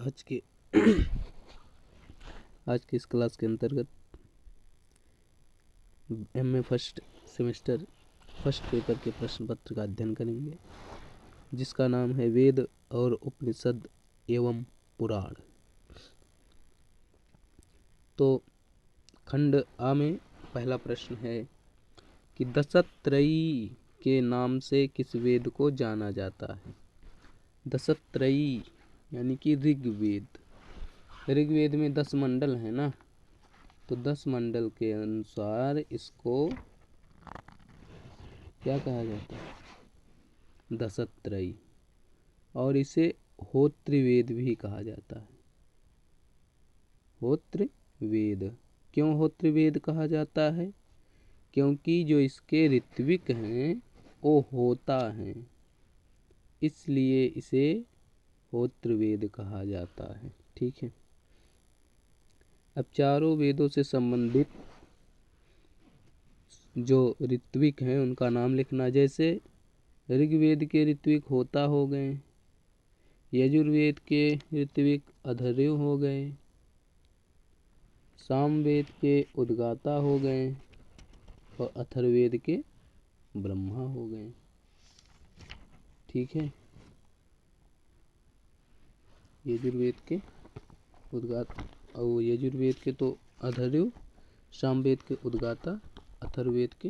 आज के इस क्लास के अंतर्गत MA first semester first paper के प्रश्न पत्र का अध्ययन करेंगे, जिसका नाम है वेद और उपनिषद एवं पुराण। तो खंड आ में पहला प्रश्न है कि दशत्रयी के नाम से किस वेद को जाना जाता है। दशत्रयी यानी कि ऋग्वेद। ऋग्वेद में 10 मंडल है ना, तो 10 मंडल के अनुसार इसको क्या कहा जाता है, दशत्रयी। और इसे होत्र वेद भी कहा जाता है। होत्र वेद। क्यों होत्र वेद कहा जाता है? क्योंकि जो इसके ऋत्विक हैं वो होता है, इसलिए इसे होत्र वेद कहा जाता है। ठीक है। अब चारों वेदों से संबंधित जो ऋत्विक हैं उनका नाम लिखना। जैसे ऋग्वेद के ऋत्विक होता हो गए, यजुर्वेद के ऋत्विक अधर्व हो गए, सामवेद के उद्गाता हो गए और अथर्ववेद के ब्रह्मा हो गए। ठीक है। यजुर्वेद के उद्गाता और यजुर्वेद के तो अधर्व, सामवेद के उद्गाता, अथर्ववेद के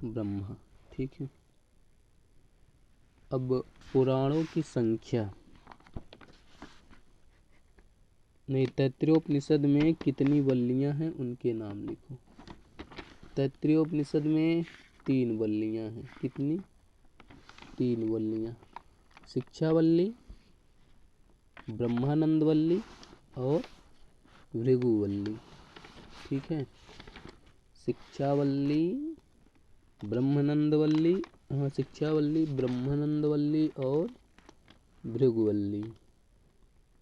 ब्रह्मा। ठीक है। अब पुराणों की संख्या। नहीं, तैत्तिरीयोपनिषद में कितनी वल्लियां हैं उनके नाम लिखो। तैत्तिरीयोपनिषद में 3 वल्लियां हैं। कितनी? 3 वल्लियां। शिक्षावल्ली, ब्रह्मानंदवल्ली और भृगुवल्ली। ठीक है। शिक्षावल्ली, ब्रह्मानंदवल्ली, शिक्षावल्ली, ब्रह्मानंदवल्ली और भृगुवल्ली।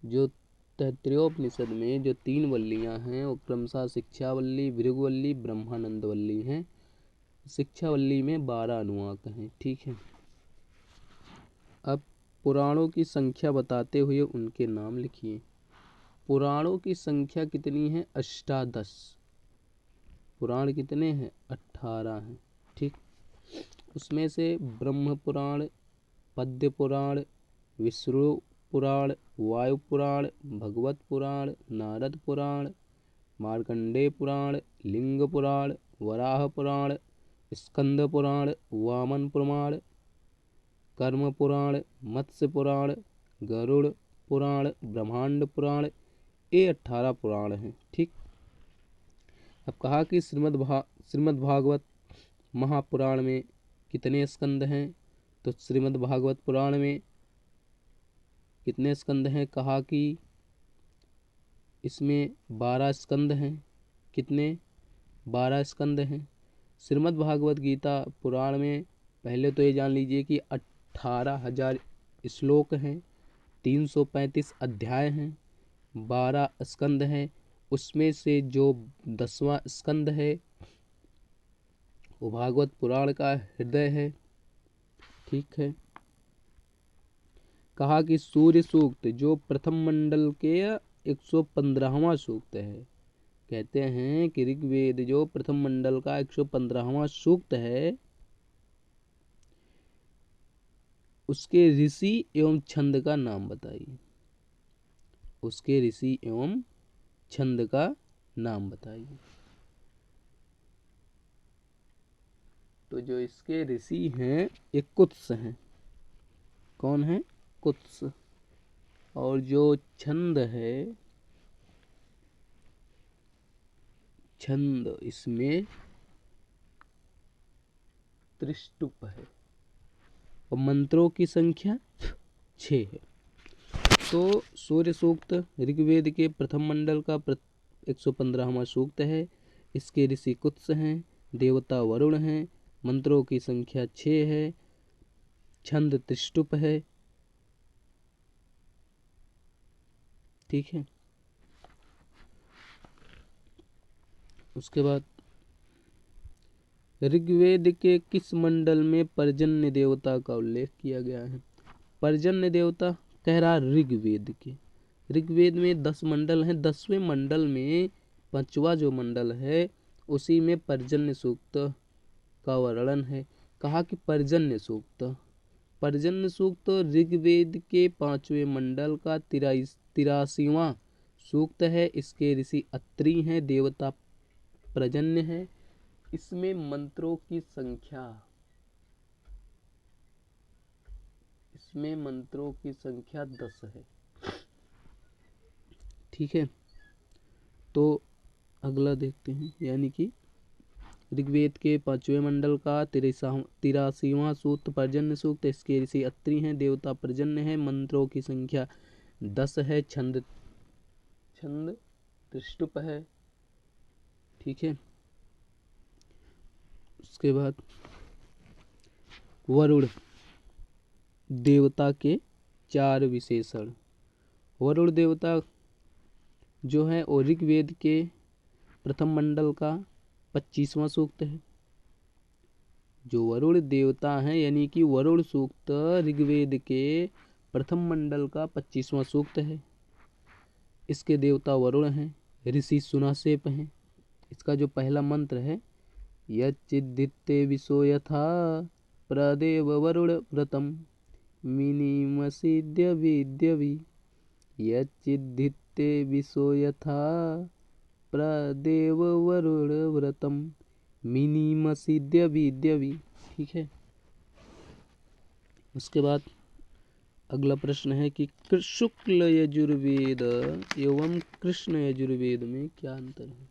जो तैत्तिरीयोपनिषद में जो 3 वल्लियां हैं वो क्रमशः शिक्षावल्ली, भृगुवल्ली, ब्रह्मानंदवल्ली हैं। शिक्षावल्ली में 12 अनुवाक हैं। ठीक है। अब पुराणों की संख्या बताते हुए उनके नाम लिखिए। पुराणों की संख्या कितनी है? 18। पुराण कितने हैं? 18 हैं। ठीक। उसमें से ब्रह्म पुराण, पद्य पुराण, विष्णु पुराण, वायु पुराण, भगवत पुराण, नारद पुराण, मार्कंडेय पुराण, लिंग पुराण, वराह पुराण, स्कंद पुराण, वामन पुराण, कर्म पुराण, मत्स्य पुराण, गरुड़ पुराण, ब्रह्मांड पुराण, ये 18 पुराण हैं। ठीक। अब कहा कि श्रीमद् भागवत महापुराण में कितने स्कंद हैं? तो श्रीमद् भागवत पुराण में कितने स्कंद हैं? कहा कि इसमें 12 स्कंद हैं। कितने? 12 स्कंद हैं। श्रीमद् भागवत गीता पुराण में पहले तो ये जान लीजिए कि 18,000 श्लोक हैं, 335 अध्याय हैं, 12 स्कंद हैं। उसमें से जो 10वां स्कंद है वो भागवत पुराण का हृदय है। ठीक है। कहा कि सूर्य सूक्त जो प्रथम मंडल के 115वां सूक्त है। कहते हैं कि ऋग्वेद जो प्रथम मंडल का 115वां सूक्त है, उसके ऋषि एवं छंद का नाम बताइए। उसके ऋषि एवं छंद का नाम बताइए। तो जो इसके ऋषि हैं एक कुत्स हैं। कौन है? कुत्स। और जो छंद है, छंद इसमें त्रिष्टुप है। और मंत्रों की संख्या 6 है। तो सूर्य सूक्त ऋग्वेद के प्रथम मंडल का 115वां सूक्त है। इसके ऋषि कुत्स हैं, देवता वरुण हैं, मंत्रों की संख्या 6 है, छंद त्रिष्टुप है। ठीक है। उसके बाद ऋग्वेद के किस मंडल में पर्जन्य देवता का उल्लेख किया गया है? पर्जन्य देवता कह रहा ऋग्वेद के। ऋग्वेद में 10 मंडल हैं, 10वें मंडल में 5वां जो मंडल है उसी में पर्जन्य सूक्त का वर्णन है। कहा कि पर्जन्य सूक्त ऋग्वेद के 5वें मंडल का 83वां सूक्त है। इसके ऋषि अत्रि हैं, देवता पर्जन्य है। इसमें मंत्रों की संख्या 10 है। ठीक है, तो अगला देखते हैं, यानी कि ऋग्वेद के 5वें मंडल का 83वां सूक्त पर्जन्य सूक्त। इसके ऋषि अत्रि हैं, देवता पर्जन्य है, मंत्रों की संख्या 10 है, छंद त्रिष्टुप है। ठीक है, उसके बाद वरुण देवता के 4 विशेषण। वरुण देवता जो है वो ऋग्वेद के प्रथम मंडल का 25वां सूक्त है। जो वरुण देवता हैं यानी कि वरुण सूक्त ऋग्वेद के प्रथम मंडल का 25वां सूक्त है। इसके देवता वरुण हैं, ऋषि सुनासेप हैं। इसका जो पहला मंत्र है, यच्चिद्धिते विशो यथा प्रदेव वरुण व्रतम मिनिमसिद्य विद्यवि। यच्चिद्धिते विशो यथा प्रदेव वरुण व्रतम मिनिमसिद्य विद्यवि। ठीक है, उसके बाद अगला प्रश्न है कि शुक्ल यजुर्वेद एवं कृष्ण यजुर्वेद में क्या अंतर है।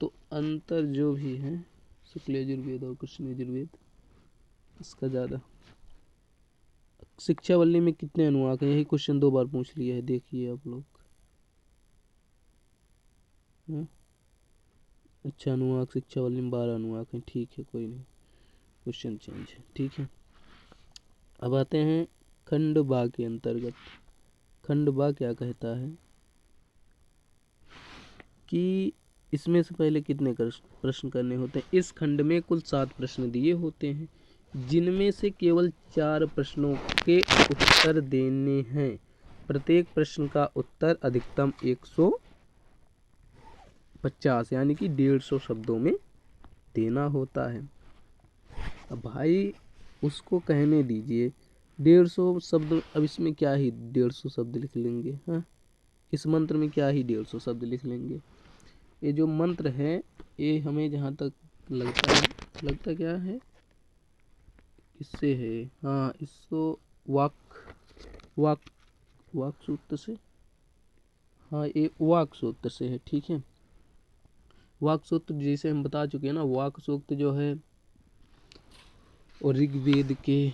तो अंतर जो भी है शुक्ल यजुर्वेद और कृष्ण यजुर्वेद, इसका ज़्यादा। शिक्षावल्ली में कितने अनुवाक हैं, यही क्वेश्चन 2 बार पूछ लिया है, देखिए आप लोग। अच्छा, अनुवाक शिक्षावल्ली में 12 अनुवाक हैं। ठीक है, कोई नहीं, क्वेश्चन चेंज है। ठीक है, अब आते हैं खंड बा के अंतर्गत। खंड बा क्या कहता है कि इसमें से पहले कितने प्रश्न करने होते हैं। इस खंड में कुल 7 प्रश्न दिए होते हैं, जिनमें से केवल 4 प्रश्नों के उत्तर देने हैं। प्रत्येक प्रश्न का उत्तर अधिकतम 150 यानी कि 150 शब्दों में देना होता है। अब भाई उसको कहने दीजिए 150 शब्द। अब इसमें क्या ही 150 शब्द लिख लेंगे। हाँ, इस मंत्र में क्या ही 150 शब्द लिख लेंगे। ये जो मंत्र है ये हमें जहाँ तक लगता क्या है, इससे है। हाँ, इसको वाक सूत्र से, हाँ ये वाक सूत्र से है। ठीक है, वाक सूत्र जैसे हम बता चुके हैं ना, वाक सूत्र जो है और ऋग्वेद के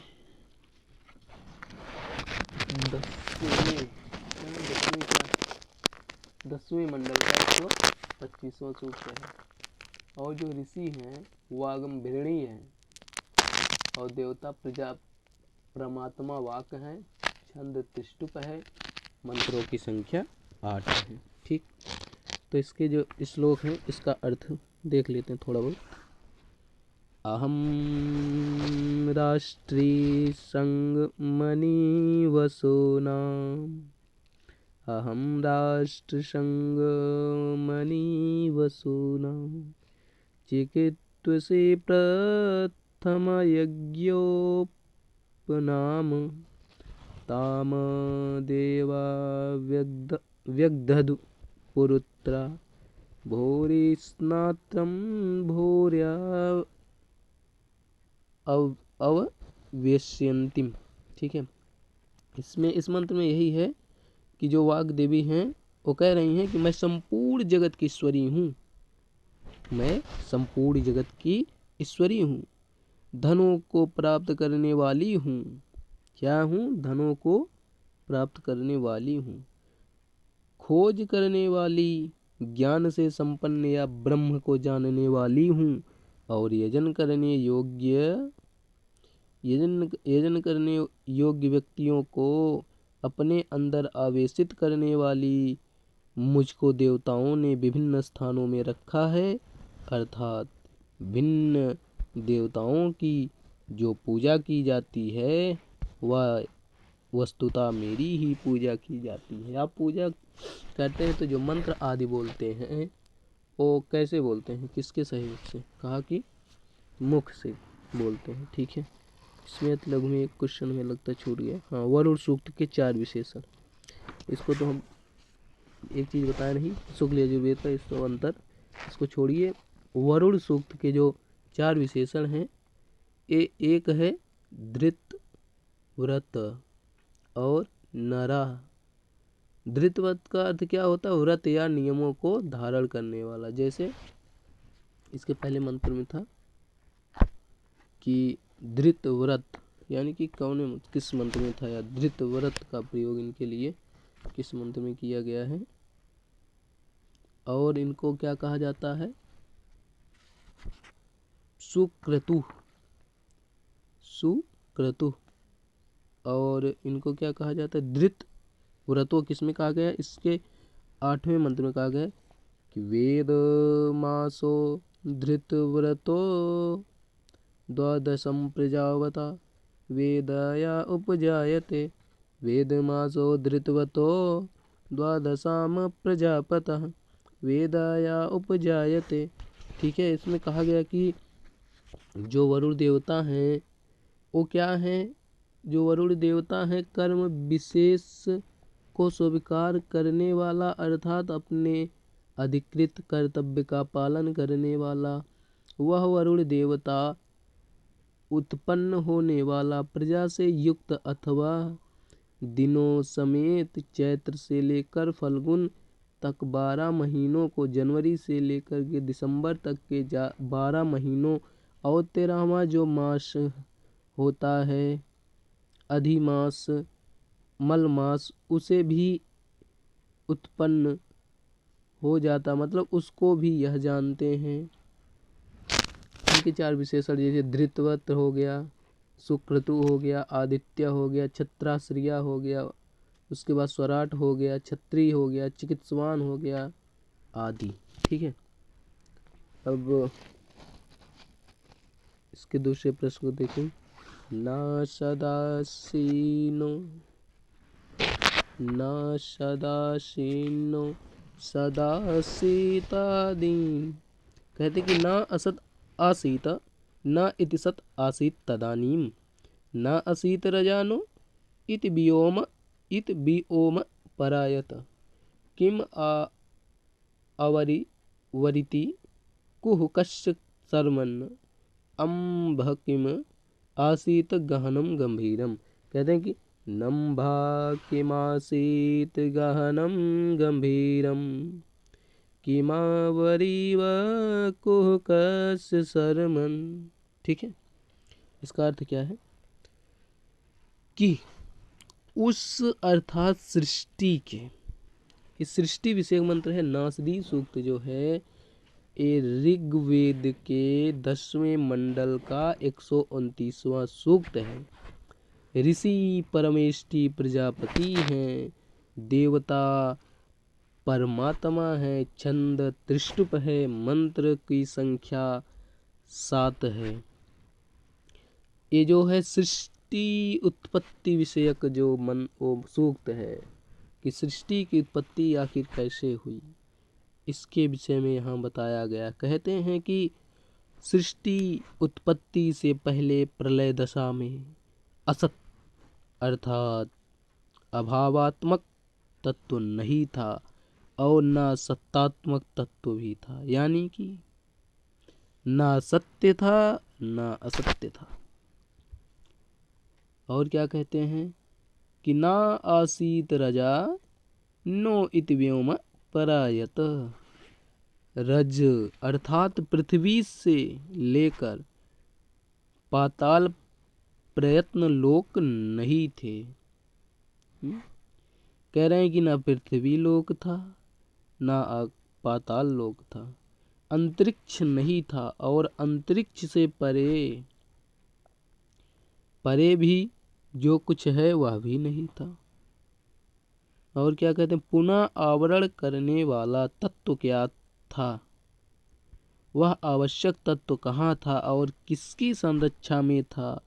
10वें मंडल का 125वां सूत्र है। और जो ऋषि हैं वो आगम भिरणी हैं और देवता परमात्मा वाक हैं, छंद त्रिष्टुप है, मंत्रों की संख्या 8 है। ठीक, तो इसके जो श्लोक हैं इसका अर्थ देख लेते हैं थोड़ा बहुत। अहम राष्ट्री संगमणि वसोनाम, अहम राष्ट्र संगमणि वसोनाम, चिकित्वसे प्रथम यज्ञोपनाम, ताम देवा व्यग्दधु पुरुत्रा, भोरि स्नात्रम भोर्या अववेश्यन्तिम। ठीक है, इसमें इस मंत्र में यही है कि जो वाग देवी हैं वो कह रही हैं कि मैं संपूर्ण जगत की ईश्वरी हूँ, मैं संपूर्ण जगत की ईश्वरी हूँ, धनों को प्राप्त करने वाली हूँ। क्या हूँ? धनों को प्राप्त करने वाली हूँ, खोज करने वाली, ज्ञान से संपन्न या ब्रह्म को जानने वाली हूँ, और यजन करने योग्य व्यक्तियों को अपने अंदर आवेशित करने वाली मुझको देवताओं ने विभिन्न स्थानों में रखा है। अर्थात भिन्न देवताओं की जो पूजा की जाती है वह वस्तुतः मेरी ही पूजा की जाती है। आप पूजा करते हैं तो जो मंत्र आदि बोलते हैं वो कैसे बोलते हैं, किसके सहयोग से? कहा कि मुख से बोलते हैं। ठीक है, इसमें लघु में एक क्वेश्चन में लगता छूट गया। हाँ, वरुण सूक्त के 4 विशेषण, इसको तो हम एक चीज़ बताया नहीं, शुक्ल यजुर्वेद का इसको अंतर, इसको छोड़िए। वरुण सूक्त के जो 4 विशेषण हैं, एक है धृत व्रत और नरा। धृत व्रत का अर्थ क्या होता है? व्रत या नियमों को धारण करने वाला। जैसे इसके पहले मंत्र में था कि धृत व्रत, यानी कि किस मंत्र में था यार? धृत व्रत का प्रयोग इनके लिए किस मंत्र में किया गया है? और इनको क्या कहा जाता है? सुक्रतु, सुक्रतु। और इनको क्या कहा जाता है? धृत व्रतो किस में कहा गया? इसके 8वें मंत्र में कहा गया कि वेद मासो धृत व्रतो द्वादशम प्रजावता वेदया उपजायते वेद मासो धृतवतो द्वादशाम प्रजापतः वेदया उपजायते। ठीक है, इसमें कहा गया कि जो वरुण देवता हैं वो क्या हैं? जो वरुण देवता हैं कर्म विशेष को स्वीकार करने वाला, अर्थात अपने अधिकृत कर्तव्य का पालन करने वाला वह वरुण देवता उत्पन्न होने वाला प्रजा से युक्त अथवा दिनों समेत चैत्र से लेकर फल्गुन तक 12 महीनों को, जनवरी से लेकर के दिसंबर तक के 12 महीनों और 13वां जो मास होता है अधिमास मल मास, उसे भी उत्पन्न हो जाता, मतलब उसको भी यह जानते हैं। इनके 4 विशेषण जैसे धृतवत हो गया, सुक्रतु हो गया, आदित्य हो गया, छत्राश्रिया हो गया, उसके बाद स्वराट हो गया, छत्री हो गया, चिकित्सवान हो गया आदि। ठीक है, अब इसके दूसरे प्रश्न को देखें। न सदासीनो सदा सीतादीन। कहते कि न असत आसीत न इति सत आसीत तदानीम न असीत रजानो इति वियोम परायत किम वरिति कुह कश्च शर्मन् अम्भ किम आसीत गहनम गंभीरम। कहते हैं कि नम्भा किमासीत गहनम गंभीरम किमावरीव कुह कश्च शर्मन्। ठीक है, इसका अर्थ क्या है कि उस अर्थात सृष्टि के, इस सृष्टि विषय मंत्र है नासदी सूक्त जो है ये ऋग्वेद के 10वें मंडल का 129वां सूक्त है। ऋषि परमेष्टि प्रजापति हैं, देवता परमात्मा है, छंद त्रिष्टुप है, मंत्र की संख्या 7 है। ये जो है सृष्टि उत्पत्ति विषयक जो वो सूक्त है कि सृष्टि की उत्पत्ति आखिर कैसे हुई, इसके विषय में यहाँ बताया गया। कहते हैं कि सृष्टि उत्पत्ति से पहले प्रलय दशा में असत अर्थात अभावात्मक तत्व नहीं था और न सत्तात्मक तत्व भी था, यानी कि न सत्य था न असत्य था। और क्या कहते हैं कि ना आसीत रजा नो इति व्योम परायत। रज अर्थात पृथ्वी से लेकर पाताल प्रयत्न लोक नहीं थे। कह रहे हैं कि ना पृथ्वी लोक था ना पाताल लोक था, अंतरिक्ष नहीं था और अंतरिक्ष से परे भी जो कुछ है वह भी नहीं था। और क्या कहते हैं, पुनः आवरण करने वाला तत्व क्या था? वह आवश्यक तत्व कहाँ था और किसकी संरक्षा में था?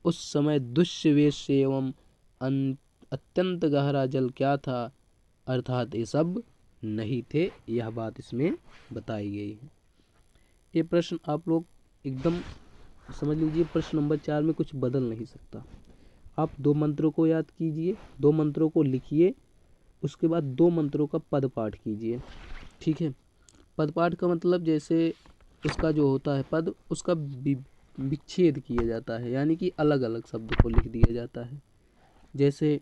उस समय दुष्वेश एवं अत्यंत गहरा जल क्या था, अर्थात ये सब नहीं थे। यह बात इसमें बताई गई है। ये प्रश्न आप लोग एकदम समझ लीजिए, प्रश्न नंबर 4 में कुछ बदल नहीं सकता। आप 2 मंत्रों को याद कीजिए, 2 मंत्रों को लिखिए, उसके बाद 2 मंत्रों का पद पाठ कीजिए। ठीक है। पद पाठ का मतलब जैसे उसका जो होता है पद, उसका विच्छेद किया जाता है, यानी कि अलग अलग शब्द को लिख दिया जाता है। जैसे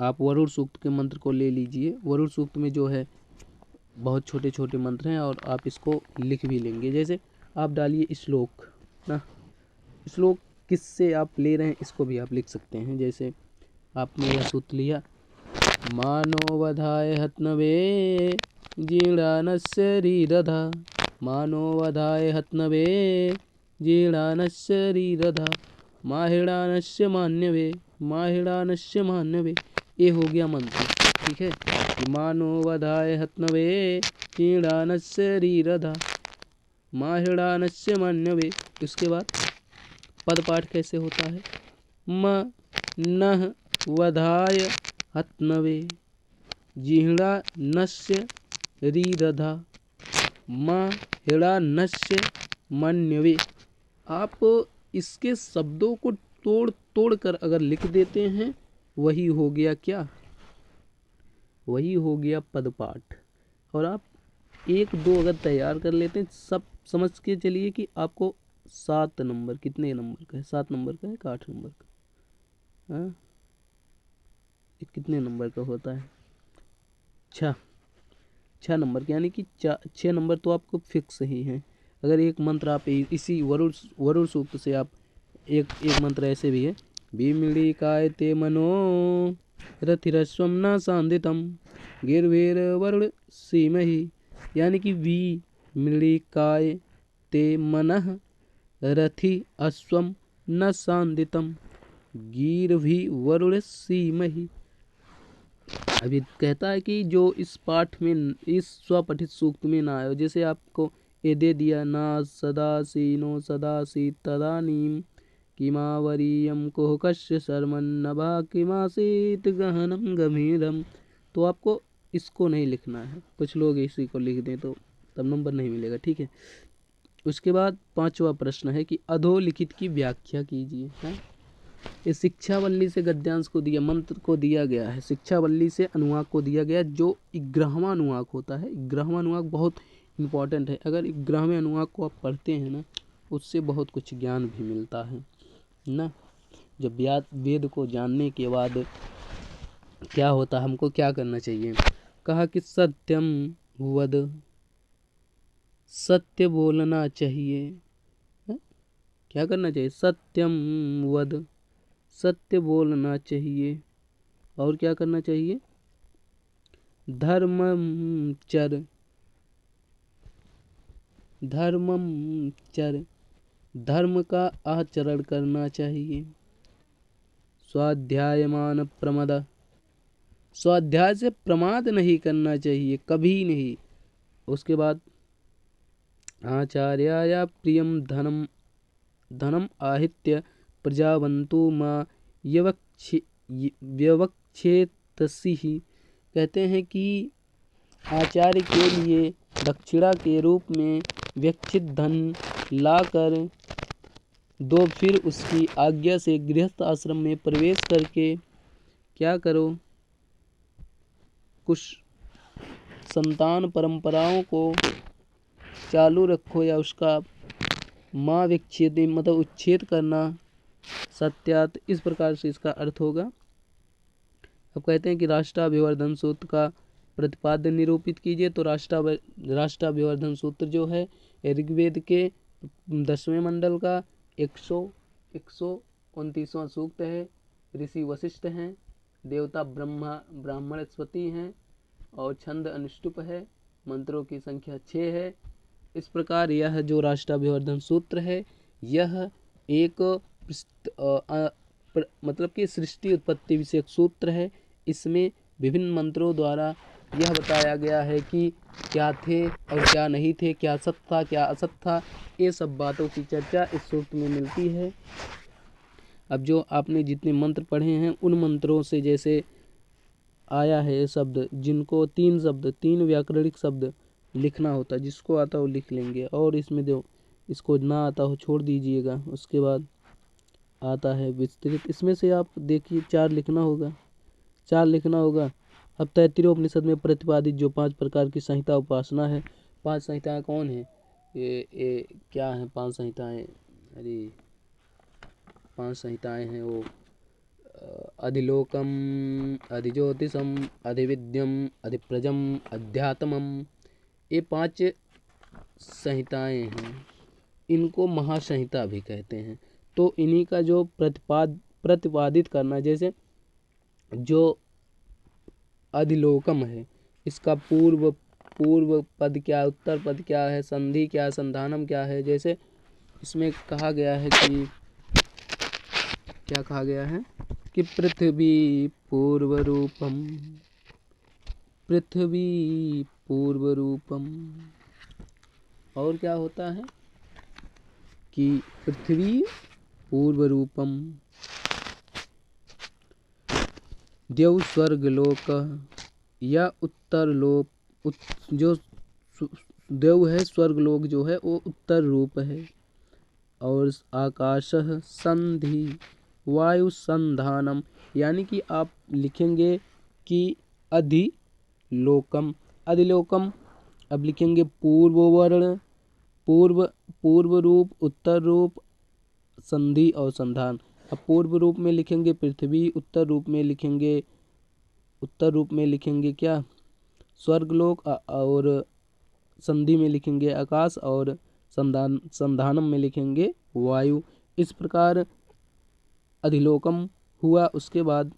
आप वरुण सूक्त के मंत्र को ले लीजिए। वरुण सूक्त में जो है बहुत छोटे छोटे मंत्र हैं और आप इसको लिख भी लेंगे। जैसे आप डालिए श्लोक ना, श्लोक किससे आप ले रहे हैं इसको भी आप लिख सकते हैं। जैसे आपने यह सूत्र लिया, मानो वधाय हत्नवे जीर्णानस्य रीरधा, मानो वधाय हत्नवे जीर्णानस्य रीरधा, माहिड़ानस्य मान्यवे, माहिड़ानस्य मान्यवे। ये हो गया मंत्र। ठीक है। मानो वधाय हत्नवे जीर्णानस्य रीरधा, माहिड़ानस्य मान्यवे। उसके बाद पद पाठ कैसे होता है, म नः वधाय हत्नवे जिह्णानस्य रीरधा, माहिड़ानस्य मान्यवे। आप इसके शब्दों को तोड़ तोड़ कर अगर लिख देते हैं, वही हो गया क्या, वही हो गया पद पाठ। और आप 1-2 अगर तैयार कर लेते हैं, सब समझ के चलिए कि आपको 7 नंबर, कितने नंबर का है, 7 नंबर का है कि 8 नंबर का, हाँ ये कितने नंबर का होता है, 6 नंबर का, यानी कि 6 नंबर तो आपको फिक्स ही है। अगर एक मंत्र आप इसी वरुण सूक्त से आप एक मंत्र ऐसे भी है, विमृळी कायते मनो रथिरस्वम न सांदितम गिर्वीर वरुण सीमहि, यानी कि विमृळी कायते मनः रथि अश्वम न सांदितम गीर्भि वरुण सीमहि। अभी कहता है कि जो इस पाठ में, इस स्वपठित सूक्त में ना आयो, जैसे आपको ये दे दिया, ना सदासीनो सदासी तदानीम किमावरीयम कुहकस्य शर्मन्नभा किमासीत गहनम गंभीरम। तो आपको इसको नहीं लिखना है, कुछ लोग इसी को लिख दें तो तब नंबर नहीं मिलेगा। ठीक है। उसके बाद 5वां प्रश्न है कि अधोलिखित की व्याख्या कीजिए। है इस शिक्षावल्ली से गद्यांश को दिया, मंत्र को दिया गया है, शिक्षावल्ली से अनुवाक को दिया गया, जो 11वां अनुवाक होता है। 11वां अनुवाक बहुत इम्पॉर्टेंट है। अगर 11वें अनुवाक को आप पढ़ते हैं ना, उससे बहुत कुछ ज्ञान भी मिलता है ना। जब वेद को जानने के बाद क्या होता है, हमको क्या करना चाहिए, कहा कि सत्यम वद, सत्य बोलना चाहिए। है? क्या करना चाहिए, सत्यम वद, सत्य बोलना चाहिए। और क्या करना चाहिए, धर्मम चर, धर्मम चर, धर्म का आचरण करना चाहिए। स्वाध्यायमान प्रमद, स्वाध्याय से प्रमाद नहीं करना चाहिए, कभी नहीं। उसके बाद आचार्याय प्रियम धनम, धनम आहित्य प्रजावन्तु मां व्यवक्षेतसिः। कहते हैं कि आचार्य के लिए दक्षिणा के रूप में व्यक्षित धन लाकर दो, फिर उसकी आज्ञा से गृहस्थ आश्रम में प्रवेश करके क्या करो, कुछ संतान परंपराओं को चालू रखो, या उसका माँ विच्छेद मतलब उच्छेद करना, सत्यात, इस प्रकार से इसका अर्थ होगा। अब कहते हैं कि राष्ट्राभिवर्धन सूत्र का प्रतिपाद्य निरूपित कीजिए। तो राष्ट्राभिवर्धन सूत्र जो है ऋग्वेद के 10वें मंडल का 129वां सूक्त है। ऋषि वशिष्ठ हैं, देवता ब्राह्मणस्पति हैं और छंद अनुष्टुप है। मंत्रों की संख्या 6 है। इस प्रकार यह जो राष्ट्राभिवर्धन सूत्र है, यह एक मतलब कि सृष्टि उत्पत्ति विषयक सूत्र है। इसमें विभिन्न मंत्रों द्वारा यह बताया गया है कि क्या थे और क्या नहीं थे, क्या सत था क्या असत था, ये सब बातों की चर्चा इस सूत्र में मिलती है। अब जो आपने जितने मंत्र पढ़े हैं उन मंत्रों से जैसे आया है शब्द, जिनको 3 शब्द 3 व्याकरणिक शब्द लिखना होता है, जिसको आता हो लिख लेंगे, और इसमें जो इसको ना आता हो छोड़ दीजिएगा। उसके बाद आता है विस्तृत, इसमें से आप देखिए 4 लिखना होगा, 4 लिखना होगा। अब तैत्तिरीयोपनिषद में प्रतिपादित जो 5 प्रकार की संहिता उपासना है, 5 संहिताएं कौन है? ये क्या है 5 संहिताएं? अरे 5 संहिताएं हैं वो अधिलोकम, अधिज्योतिषम, अधिविद्यम, अधिप्रजम, अध्यात्मम, ये 5 संहिताएं हैं। इनको महासंहिता भी कहते हैं। तो इन्हीं का जो प्रतिपादित करना, जैसे जो अधिलोकम है, इसका पूर्व पद क्या, उत्तर पद क्या है, संधि क्या, संधानम क्या है। जैसे इसमें कहा गया है कि क्या कहा गया है कि पृथ्वी पूर्व रूपम, पृथ्वी पूर्व रूपम, और क्या होता है कि पृथ्वी पूर्व रूपम, देव स्वर्ग लोक या उत्तर लोक, जो देव है स्वर्ग लोक जो है वो उत्तर रूप है। और आकाश संधि वायु संधानम, यानी कि आप लिखेंगे कि अधिलोकम, अधिलोकम अब लिखेंगे पूर्व वर्ण, पूर्व रूप, उत्तर रूप, संधि और संधान। अब पूर्व रूप में लिखेंगे पृथ्वी, उत्तर रूप में लिखेंगे क्या, स्वर्गलोक, और संधि में लिखेंगे आकाश, और संधानम में लिखेंगे वायु। इस प्रकार अधिलोकम हुआ। उसके बाद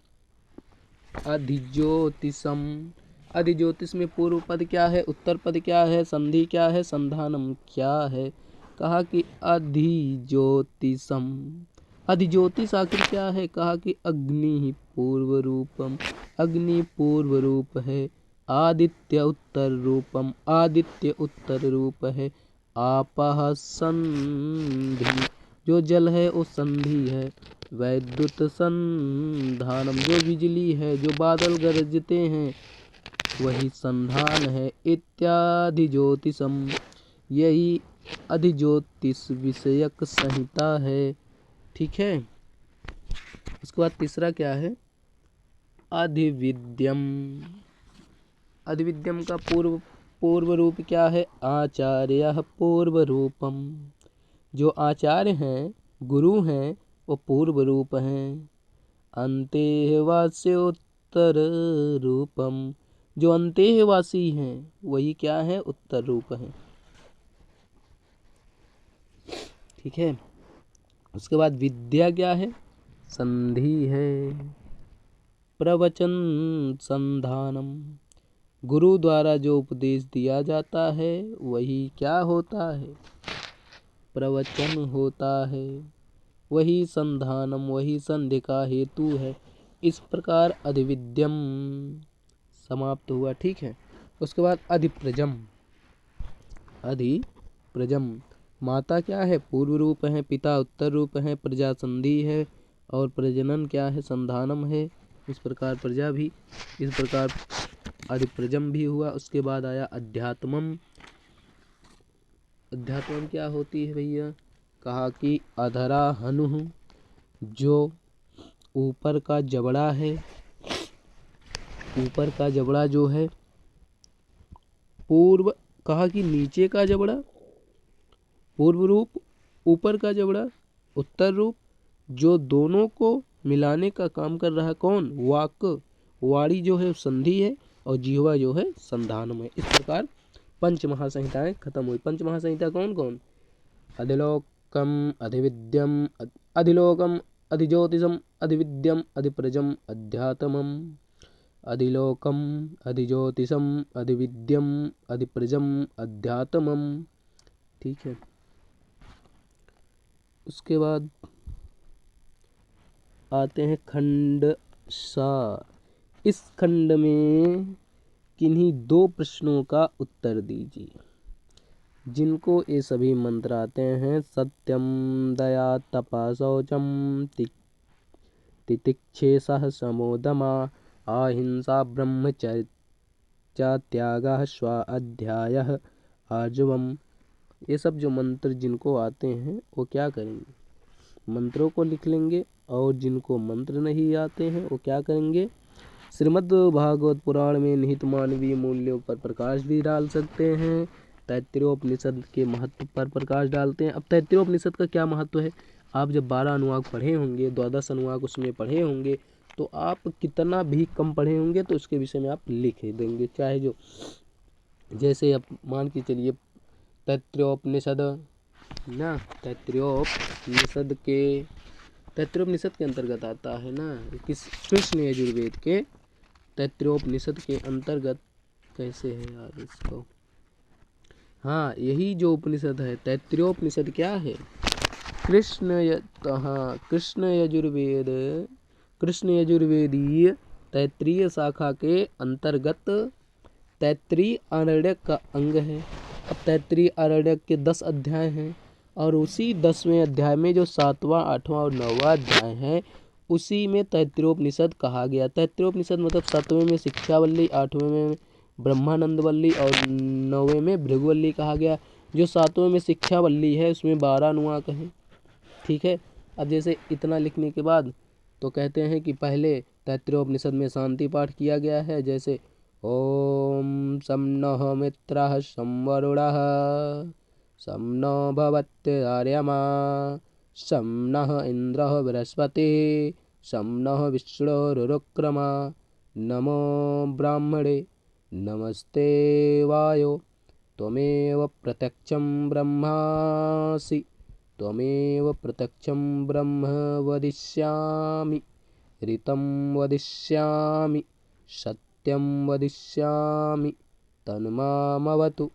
अधिज्योतिषम, अधिज्योतिष में पूर्व पद क्या है, उत्तर पद क्या है, संधि क्या है, संधानम क्या है। कहा कि अधिज्योतिषम, अधिज्योतिष आखिर क्या है, कहा कि अग्नि पूर्व रूपम, अग्नि पूर्व रूप है। आदित्य उत्तर रूपम, आदित्य उत्तर रूप है। आपः संधि, जो जल है वो संधि है। वैद्युत संधानम, जो बिजली है, जो बादल गरजते हैं वही संधान है। इत्यादि ज्योतिषम, यही अधिज्योतिष विषयक संहिता है। ठीक है। उसके बाद तीसरा क्या है, अधिविद्यम। अधिविद्यम का पूर्व रूप क्या है, आचार्य पूर्व रूपम, जो आचार्य हैं, गुरु हैं, वो पूर्व रूप हैं। अंतेवास्य उत्तर रूपम, जो अंतेवासी हैं वही क्या है, उत्तर रूप है। ठीक है। उसके बाद विद्या क्या है, संधि है। प्रवचन संधानम, गुरु द्वारा जो उपदेश दिया जाता है वही क्या होता है, प्रवचन होता है। वही संधानम, वही संधि का हेतु है। इस प्रकार अधिविद्यम समाप्त हुआ। ठीक है। उसके बाद अधिप्रजम, अधिप्रजम, माता क्या है, पूर्व रूप है, पिता उत्तर रूप है, प्रजा संधि है, और प्रजनन क्या है, संधानम है। इस प्रकार प्रजा भी, इस प्रकार अधिप्रजम भी हुआ। उसके बाद आया अध्यात्मम। अध्यात्मम क्या होती है भैया, कहा कि अधरा हनु, जो ऊपर का जबड़ा है, ऊपर का जबड़ा जो है पूर्व, कहा कि नीचे का जबड़ा पूर्व रूप, ऊपर का जबड़ा उत्तर रूप, जो दोनों को मिलाने का काम कर रहा है कौन, वाक, वाणी जो है संधि है, और जिह्वा जो है संधानम है। इस प्रकार पंच महासंहिताएं खत्म हुई। पंच महासंहिता कौन कौन, अधिलोकम, अधिविद्यम, अधिलोकम, अधिज्योतिषम, अधिविद्यम, अधिप्रजम, अध्यात्मम। अधिलोकम, अधिज्योतिषम, अधिविद्यम, अधिप्रजम, अध्यात्मम। ठीक है। उसके बाद आते हैं खंड सा। इस खंड में किन्हीं 2 प्रश्नों का उत्तर दीजिए, जिनको ये सभी मंत्र आते हैं। सत्यम दया तपा शौचम तितिक्षेषः समोदमा अहिंसा ब्रह्मचर्य त्यागः स्वाध्यायः आर्जवम्। ये सब जो मंत्र जिनको आते हैं वो क्या करेंगे, मंत्रों को लिख लेंगे, और जिनको मंत्र नहीं आते हैं वो क्या करेंगे, श्रीमद् भागवत पुराण में निहित मानवीय मूल्यों पर प्रकाश भी डाल सकते हैं, तैत्तिरीयोपनिषद के महत्व पर प्रकाश डालते हैं। अब तैत्तिरीयोपनिषद का क्या महत्व है, आप जब 12 अनुवाक पढ़े होंगे, 12 अनुवाक उसमें पढ़े होंगे, तो आप कितना भी कम पढ़े होंगे तो उसके विषय में आप लिख देंगे। चाहे जो जैसे आप मान के चलिए तैत्तिरीयोपनिषद ना, तैत्तिरीयोपनिषद के अंतर्गत आता है ना, किस कृष्ण यजुर्वेद के तैत्तिरीयोपनिषद के अंतर्गत कैसे है यार इसको, हाँ यही जो उपनिषद है तैत्तिरीयोपनिषद क्या है, कृष्ण यजुर्वेदीय तैत्तिरीय शाखा के अंतर्गत तैत्तिरीय आरण्यक का अंग है। अब तैत्तिरीय आरण्यक के 10 अध्याय हैं, और उसी 10वें अध्याय में जो 7वां 8वां और 9वां अध्याय है उसी में तैत्तिरीयोपनिषद कहा गया। तैत्तिरीयोपनिषद मतलब 7वें में शिक्षावल्ली, 8वें में ब्रह्मानंदवल्ली और 9वें में भृगुवल्ली कहा गया। जो 7वें में शिक्षावल्ली है उसमें 12 अनुवाक हैं, ठीक है। अब जैसे इतना लिखने के बाद तो कहते हैं कि पहले तैत्तिरीयोपनिषद में शांति पाठ किया गया है, जैसे ओम सम नः मित्रः सम वरुणः सम नो भवत्यार्यमा सम नः इंद्रः बृहस्पतिः सम नः विष्णुरुरुक्रमा नमो ब्राह्मणे नमस्ते वायो त्वमेव प्रत्यक्षं ब्रह्मासि त्वमेव प्रत्यक्षं ब्रह्म वदिष्यामि ऋतं वदिष्यामि सत्यं वदिष्यामि तन्मामवतु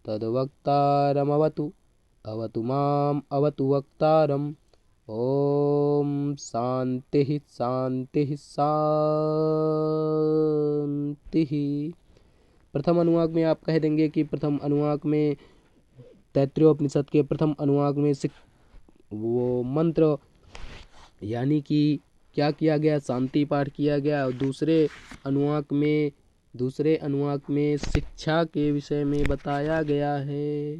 तद्वक्तारमवतु अवतु माम् अवतु वक्तारम्। ओम शांतिः शांतिः शांतिः। प्रथम अनुवाक में आप कह देंगे कि प्रथम अनुवाक में तैत्तिरीयोपनिषद के प्रथम अनुवाक में वो मंत्र यानी कि क्या किया गया, शांति पाठ किया गया। और दूसरे अनुवाक में शिक्षा के विषय में बताया गया है,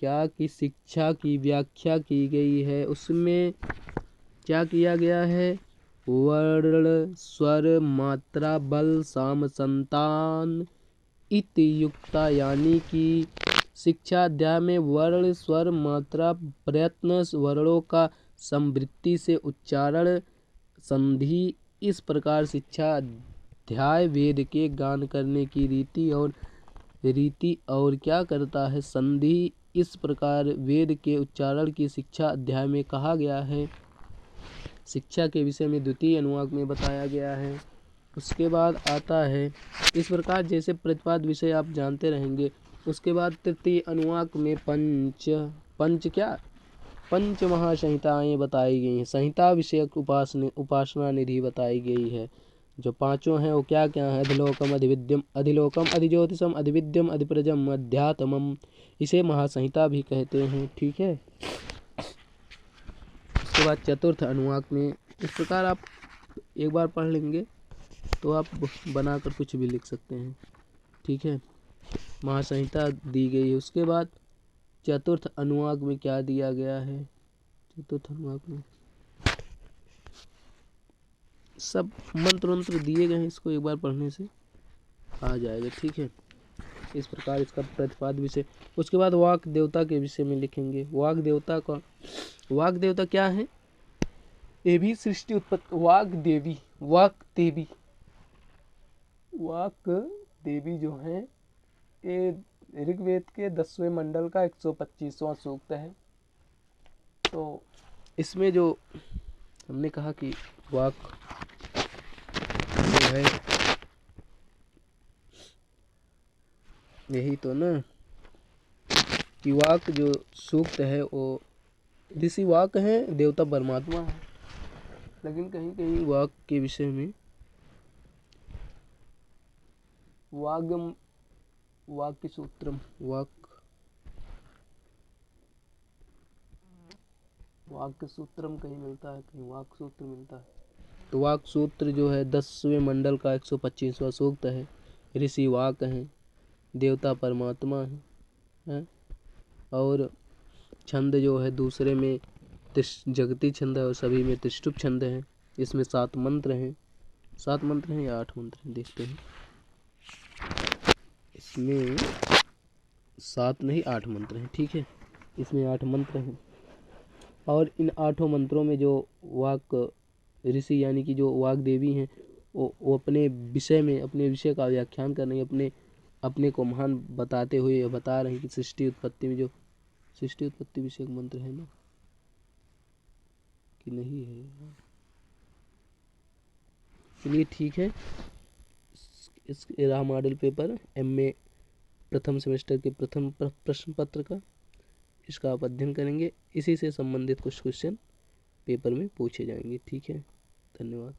क्या कि शिक्षा की व्याख्या की गई है। उसमें क्या किया गया है, वर्ण स्वर मात्रा बल साम संतान इति युक्ता, यानी कि शिक्षा अध्याय में वर्ण स्वर मात्रा प्रयत्न वर्णों का समवृत्ति से उच्चारण संधि, इस प्रकार शिक्षा अध्याय वेद के गान करने की रीति और क्या करता है, संधि, इस प्रकार वेद के उच्चारण की शिक्षा अध्याय में कहा गया है। शिक्षा के विषय में द्वितीय अनुवाक में बताया गया है। उसके बाद आता है इस प्रकार जैसे प्रतिपाद विषय आप जानते रहेंगे। उसके बाद तृतीय अनुवाक में पंच महासंहिताएं बताई गई हैं, संहिता विषयक उपासना निधि बताई गई है। जो पांचों हैं वो क्या क्या है, अधिलोकम अधिविद्यम अधिलोकम अधिज्योतिषम अधिविद्यम अधिप्रजम अध्यात्मम, इसे महासंहिता भी कहते हैं, ठीक है। उसके बाद चतुर्थ अनुवाक में इस प्रकार आप एक बार पढ़ लेंगे तो आप बनाकर कुछ भी लिख सकते हैं, ठीक है। महासंहिता दी गई है। उसके बाद चतुर्थ अनुवाक में क्या दिया गया है, चतुर्थ अनुवाक में सब मंत्र दिए गए हैं, इसको एक बार पढ़ने से आ जाएगा, ठीक है। इस प्रकार इसका प्रतिपाद विषय। उसके बाद वाक देवता के विषय में लिखेंगे। वाक देवता क्या है, ये भी सृष्टि उत्पत्ति, वाक देवी जो है ये ऋग्वेद के 10वें मंडल का 125वां सूक्त है। तो इसमें जो हमने कहा कि वाक जो है यही तो ना, कि वाक जो सूक्त है वो ऋषि वाक है, देवता परमात्मा है। लेकिन कहीं कहीं वाक के विषय में वाक्य सूत्रम, वाक वाक्य सूत्रम कहीं मिलता है, कहीं वाक्य सूत्र मिलता है। तो वाक्य सूत्र जो है 10वें मंडल का 125वां सूक्त है। ऋषि वाक हैं, देवता परमात्मा है, और छंद जो है दूसरे में जगती छंद है और सभी में त्रिष्टुप छंद है। इसमें 7 मंत्र हैं। 7 मंत्र हैं या 8 मंत्र हैं, देखते हैं। इसमें 7 नहीं 8 मंत्र हैं, ठीक है। इसमें 8 मंत्र हैं और इन 8 मंत्रों में जो वाक ऋषि यानी कि जो वाक देवी हैं वो अपने विषय में, अपने विषय का व्याख्यान कर रही हैं, अपने को महान बताते हुए बता रहे हैं कि सृष्टि उत्पत्ति में जो सृष्टि उत्पत्ति विषय मंत्र है ना कि नहीं है। चलिए ठीक है। इस रहा मॉडल पेपर MA प्रथम सेमेस्टर के प्रथम प्रश्न पत्र का। इसका आप अध्ययन करेंगे, इसी से संबंधित कुछ क्वेश्चन पेपर में पूछे जाएंगे। ठीक है, धन्यवाद।